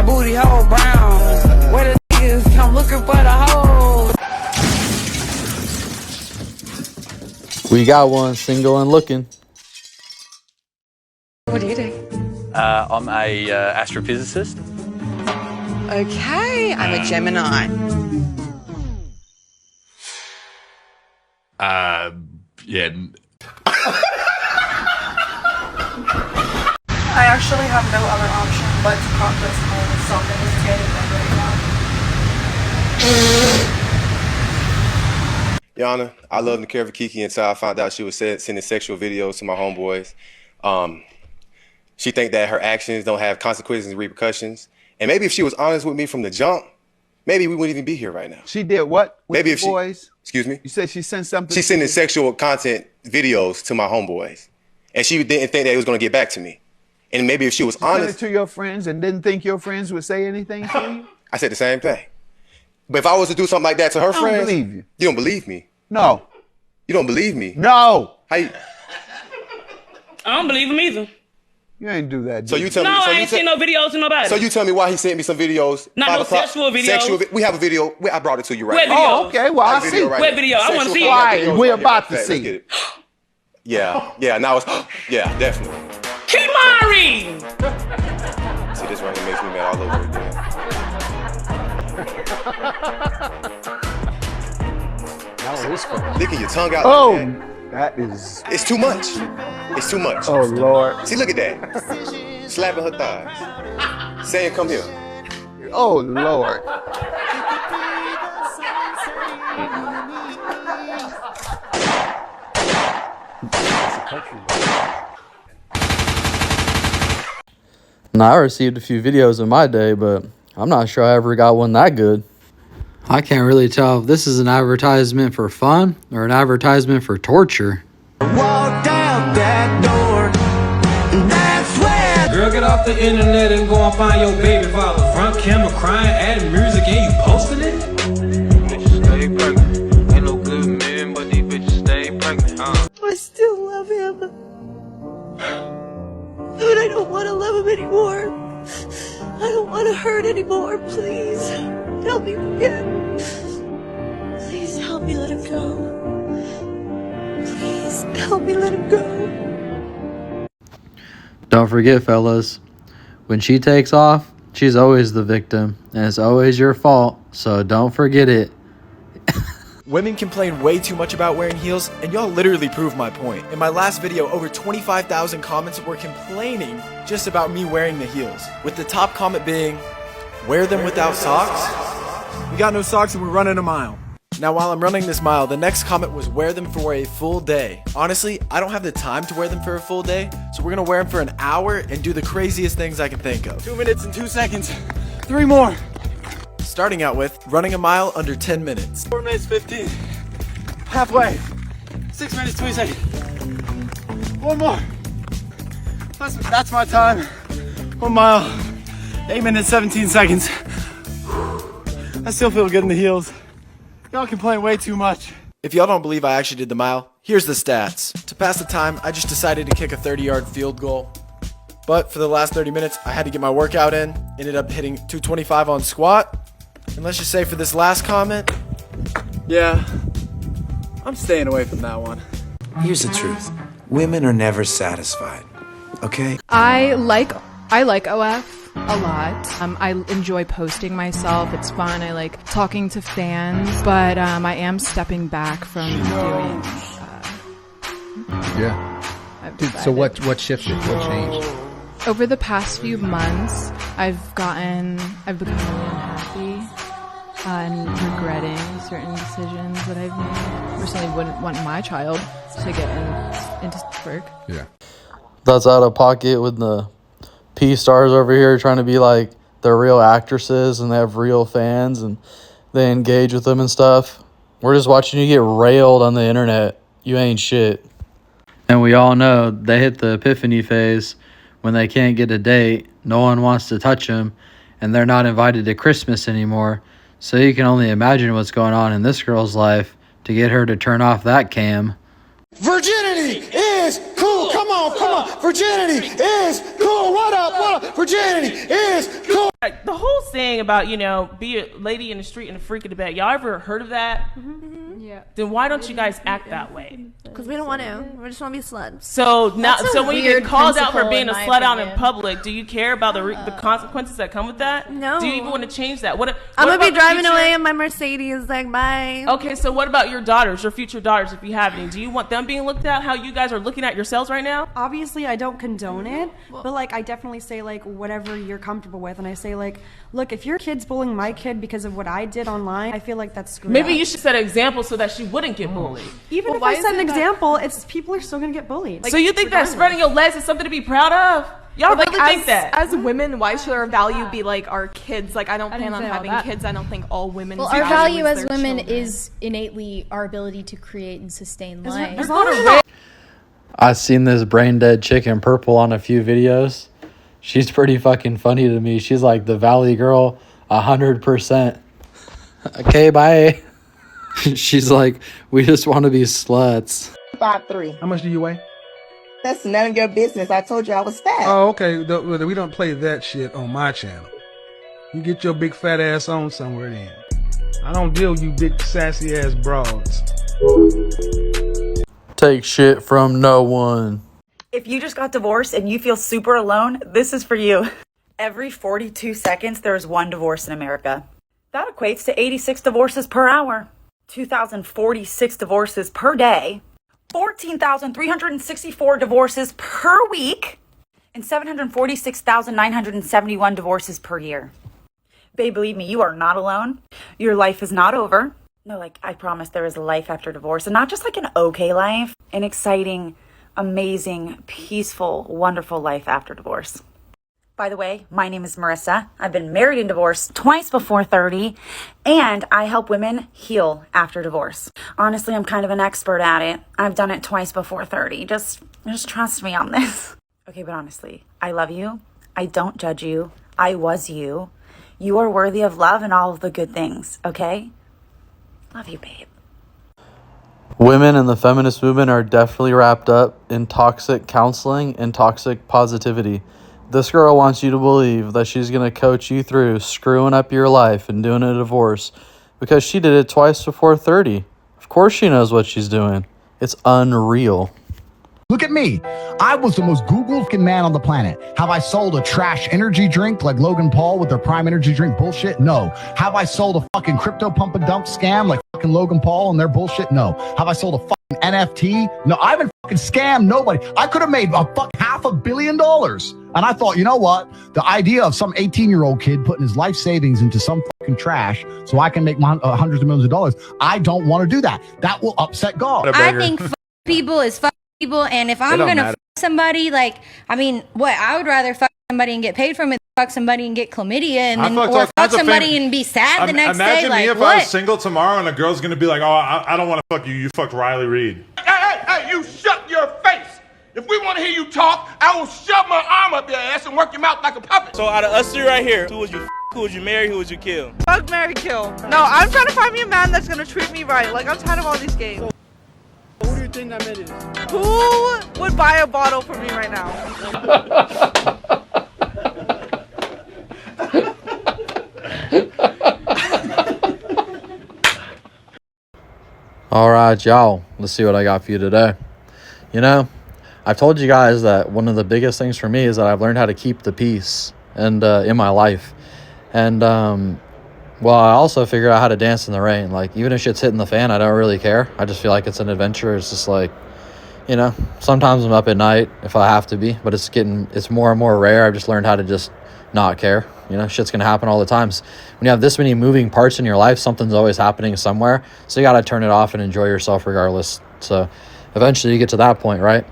My booty hole brown. Where the niggas come looking for the hoes. We got one, single and looking. What do you do? I'm a astrophysicist. Okay, I'm a Gemini. Yeah. I actually have no other option but to practice on self-investigating right now. Yana, I love and care for Kiki until I found out she was sending sexual videos to my homeboys. She think that her actions don't have consequences and repercussions. And maybe if she was honest with me from the jump, maybe we wouldn't even be here right now. She did what with maybe the if boys? Excuse me? You said she sent something? She's sending sexual content videos to my homeboys. And she didn't think that it was going to get back to me. And maybe if she was honest. Sent it to your friends and didn't think your friends would say anything to you? I said the same thing. But if I was to do something like that to her friends. I don't believe you. You don't believe me? No. You don't believe me? No. How you? I don't believe him either. You ain't do that. So you tell me. No, So I ain't seen no videos to nobody. So you tell me why he sent me some videos? Not no sexual videos. We have a video. I brought it to you right now. Oh, okay. Well, I see. What video? I want to see it. We're about to see it. Yeah. Now it's yeah, definitely. Kimari. See, this right here makes me mad all over again. That was fun. Licking your tongue out. Oh, like that is. It's too much. It's too much. Oh Lord. See, look at that. Slapping her thighs. Saying, "Come here." Oh Lord. Now, I received a few videos in my day, but I'm not sure I ever got one that good. I can't really tell if this is an advertisement for fun or an advertisement for torture. Walk down that door, and that's where. Girl, get off the internet and go and find your baby father. Front camera crying, adding music, and you posting it? Bitches stay pregnant. Ain't no good men, but these bitches stay pregnant, I still love him. But I don't want to love him anymore. I don't want to hurt anymore. Please, help me forget. Please help me let him go. Please help me let him go. Don't forget, fellas, when she takes off, she's always the victim, and it's always your fault, so don't forget it. Women complain way too much about wearing heels, and y'all literally proved my point. In my last video, over 25,000 comments were complaining just about me wearing the heels, with the top comment being, wear them without socks? We got no socks and we're running a mile. Now while I'm running this mile, the next comment was wear them for a full day. Honestly, I don't have the time to wear them for a full day, so we're gonna wear them for an hour and do the craziest things I can think of. 2 minutes and 2 seconds. 3 more. Starting out with running a mile under 10 minutes. 4 minutes 15. Halfway. 6 minutes 20 seconds. 1 more. That's my time. 1 mile. 8 minutes 17 seconds. I still feel good in the heels. Y'all complain way too much. If y'all don't believe I actually did the mile, here's the stats. To pass the time, I just decided to kick a 30-yard field goal. But for the last 30 minutes, I had to get my workout in. Ended up hitting 225 on squat. And let's just say for this last comment, yeah, I'm staying away from that one. Here's the truth. Women are never satisfied. Okay? I like OF a lot. I enjoy posting myself. It's fun. I like talking to fans, but I am stepping back from doing. Dude, so what shifted? What changed? Over the past few months, I've become really unhappy and regretting certain decisions that I've made. Personally, wouldn't want my child to get into work. Yeah. That's out of pocket with the P stars over here trying to be like they're real actresses and they have real fans and they engage with them and stuff. We're just watching you get railed on the internet. You ain't shit. And we all know they hit the epiphany phase when they can't get a date, no one wants to touch them, and they're not invited to Christmas anymore. So you can only imagine what's going on in this girl's life to get her to turn off that cam. Virginity is cool. Come on. Virginity is cool. What up? Virginity is cool. The whole saying about, you know, be a lady in the street and a freak in the bed. Y'all ever heard of that? Yeah. Then why don't you guys act that way? Because we don't want to. We just want to be sluts. So now, so when you get called out for being a slut out in opinion. public, do you care about the consequences that come with that? No. Do you even want to change that? I'm gonna be driving away in my Mercedes, like, bye. Okay, so what about your daughters, your future daughters, if you have any? Do you want them being looked at how you guys are looking at yourselves right now? Obviously, I don't condone it, but like I definitely say like whatever you're comfortable with, and I say like, look, if your kid's bullying my kid because of what I did online, I feel like that's screwed Maybe up. you should set an example so that she wouldn't get bullied. Even if I set an example, it's people are still gonna get bullied. So you think that spreading your legs is something to be proud of? Y'all But, really like, think that? As women, why should our value be like our kids? Like, I don't plan on having kids. I don't think all women. Well, our value as women is innately our ability to create and sustain life. I've seen this brain dead chick in purple on a few videos. She's pretty fucking funny to me. She's like the Valley girl, 100%. Okay, bye. She's like, we just want to be sluts. 5'3". How much do you weigh? That's none of your business. I told you I was fat. Oh, okay. We don't play that shit on my channel. You get your big fat ass on somewhere then. I don't deal with you big sassy ass broads. Take shit from no one. If you just got divorced and you feel super alone, this is for you. Every 42 seconds, there's one divorce in America. That equates to 86 divorces per hour, 2,046 divorces per day, 14,364 divorces per week, and 746,971 divorces per year. Babe, believe me, you are not alone. Your life is not over. No, like, I promise there is a life after divorce, and not just like an okay life, an exciting, amazing, peaceful, wonderful life after divorce. By the way, my name is Marissa. I've been married and divorced twice before 30, and I help women heal after divorce. Honestly, I'm kind of an expert at it. I've done it twice before 30. Just trust me on this. Okay, but honestly, I love you. I don't judge you. I was you. You are worthy of love and all of the good things, okay? Love you, babe. Women in the feminist movement are definitely wrapped up in toxic counseling and toxic positivity. This girl wants you to believe that she's going to coach you through screwing up your life and doing a divorce because she did it twice before 30. Of course she knows what she's doing. It's unreal. Look at me. I was the most Googled man on the planet. Have I sold a trash energy drink like Logan Paul with their Prime Energy drink bullshit? No. Have I sold a fucking crypto pump and dump scam like fucking Logan Paul and their bullshit? No. Have I sold a fucking NFT? No, I haven't fucking scammed nobody. I could have made a fuck $500 million. And I thought, you know what? The idea of some 18-year-old kid putting his life savings into some fucking trash so I can make hundreds of millions of dollars, I don't want to do that. That will upset God. I think people is fuck people, and if I'm gonna fuck somebody, like, I mean, what, I would rather fuck somebody and get paid from it than fuck somebody and get chlamydia and then, or fuck somebody and be sad the next day. Imagine Like, me if I was single tomorrow and a girl's gonna be like, oh, I don't want to fuck you. You fucked Riley Reid. Hey, you shut your face. If we want to hear you talk, I will shove my arm up your ass and work your mouth like a puppet. So out of us three right here, who would you who would you marry, who would you kill? Fuck, marry, kill. No, I'm trying to find me a man that's gonna treat me right. Like, I'm tired of all these games. Who do you think that man is? Who would buy a bottle for me right now? All right, y'all. Let's see what I got for you today. You know, I've told you guys that one of the biggest things for me is that I've learned how to keep the peace and in my life. And, well, I also figured out how to dance in the rain. Like, even if shit's hitting the fan, I don't really care. I just feel like it's an adventure. It's just like, you know, sometimes I'm up at night if I have to be, but it's more and more rare. I've just learned how to just not care. You know, shit's going to happen all the time. When you have this many moving parts in your life, something's always happening somewhere. So you got to turn it off and enjoy yourself regardless. So eventually you get to that point, right?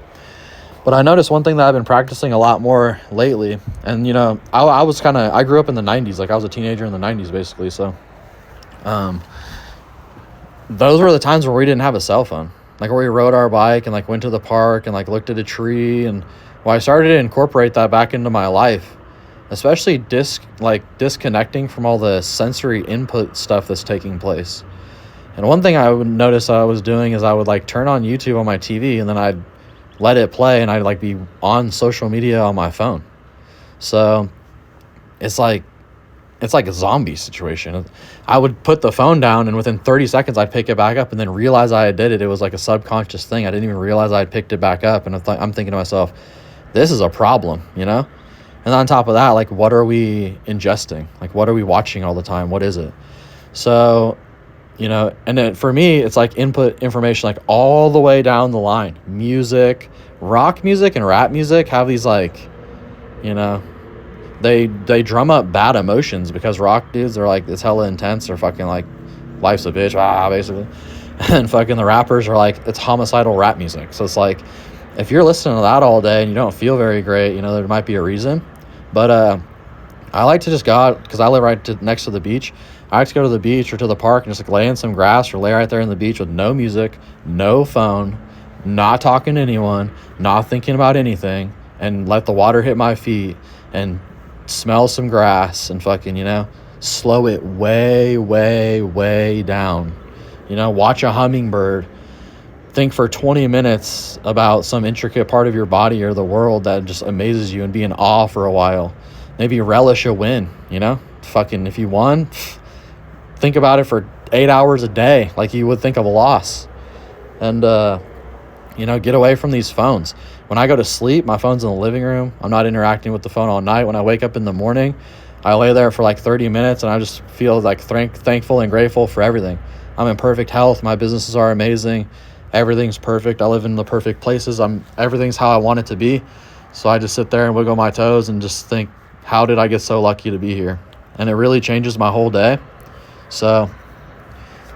But I noticed one thing that I've been practicing a lot more lately, and, you know, I grew up in the 90s. Like, I was a teenager in the 90s, basically. So those were the times where we didn't have a cell phone. Like, where we rode our bike and, like, went to the park and, like, looked at a tree. And, well, I started to incorporate that back into my life, especially disconnecting from all the sensory input stuff that's taking place. And one thing I would notice I was doing is I would, like, turn on YouTube on my TV, and then I'd let it play, and I'd, like, be on social media on my phone. So it's like it's like a zombie situation. I would put the phone down, and within 30 seconds, I'd pick it back up and then realize I did it. It was like a subconscious thing. I didn't even realize I had picked it back up. And I'm thinking to myself, this is a problem, you know? And on top of that, like, what are we ingesting? Like, what are we watching all the time? What is it? So, you know, and then for me, it's like input information, like all the way down the line. Music, rock music and rap music have these, like, you know, they drum up bad emotions, because rock dudes are like, it's hella intense. They're fucking like, life's a bitch, basically. And fucking the rappers are like, it's homicidal rap music. So it's like, if you're listening to that all day and you don't feel very great, you know, there might be a reason. But I like to just go out, because I live next to the beach. I like to go to the beach or to the park and just like lay in some grass or lay right there in the beach with no music, no phone, not talking to anyone, not thinking about anything, and let the water hit my feet and smell some grass and fucking, you know, slow it way, way, way down. You know, watch a hummingbird. Think for 20 minutes about some intricate part of your body or the world that just amazes you, and be in awe for a while. Maybe relish a win, you know? Fucking, if you won, think about it for 8 hours a day like you would think of a loss. And, you know, get away from these phones. When I go to sleep, my phone's in the living room. I'm not interacting with the phone all night. When I wake up in the morning, I lay there for like 30 minutes and I just feel like thankful and grateful for everything. I'm in perfect health. My businesses are amazing. Everything's perfect. I live in the perfect places. Everything's how I want it to be. So I just sit there and wiggle my toes and just think, how did I get so lucky to be here? And it really changes my whole day. So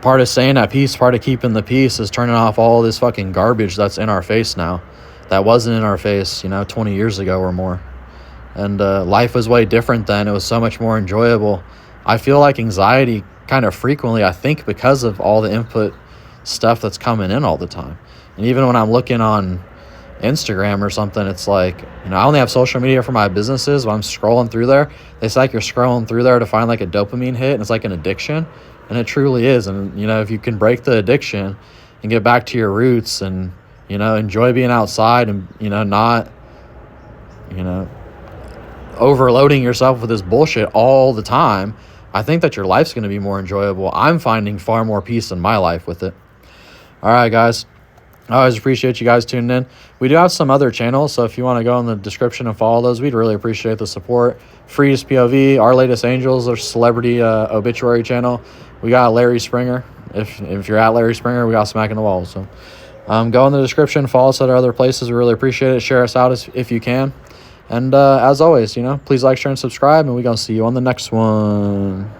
part of staying at peace, part of keeping the peace, is turning off all this fucking garbage that's in our face now, that wasn't in our face, you know, 20 years ago or more. And life was way different then. It was so much more enjoyable. I feel like anxiety kind of frequently, I think, because of all the input stuff that's coming in all the time. And even when I'm looking on Instagram or something, it's like, you know, I only have social media for my businesses. When I'm scrolling through there, it's like you're scrolling through there to find like a dopamine hit, and it's like an addiction. And it truly is. And, you know, if you can break the addiction and get back to your roots and, you know, enjoy being outside and, you know, not, you know, overloading yourself with this bullshit all the time, I think that your life's going to be more enjoyable. I'm finding far more peace in my life with it. All right, guys. I always appreciate you guys tuning in. We do have some other channels, so if you want to go in the description and follow those, we'd really appreciate the support. Freeze POV, Our Latest Angels, our celebrity obituary channel. We got Larry Springer. If you're at Larry Springer, we got Smack in the Wall. So go in the description, follow us at our other places. We really appreciate it. Share us out if you can. And as always, you know, please like, share, and subscribe, and we're going to see you on the next one.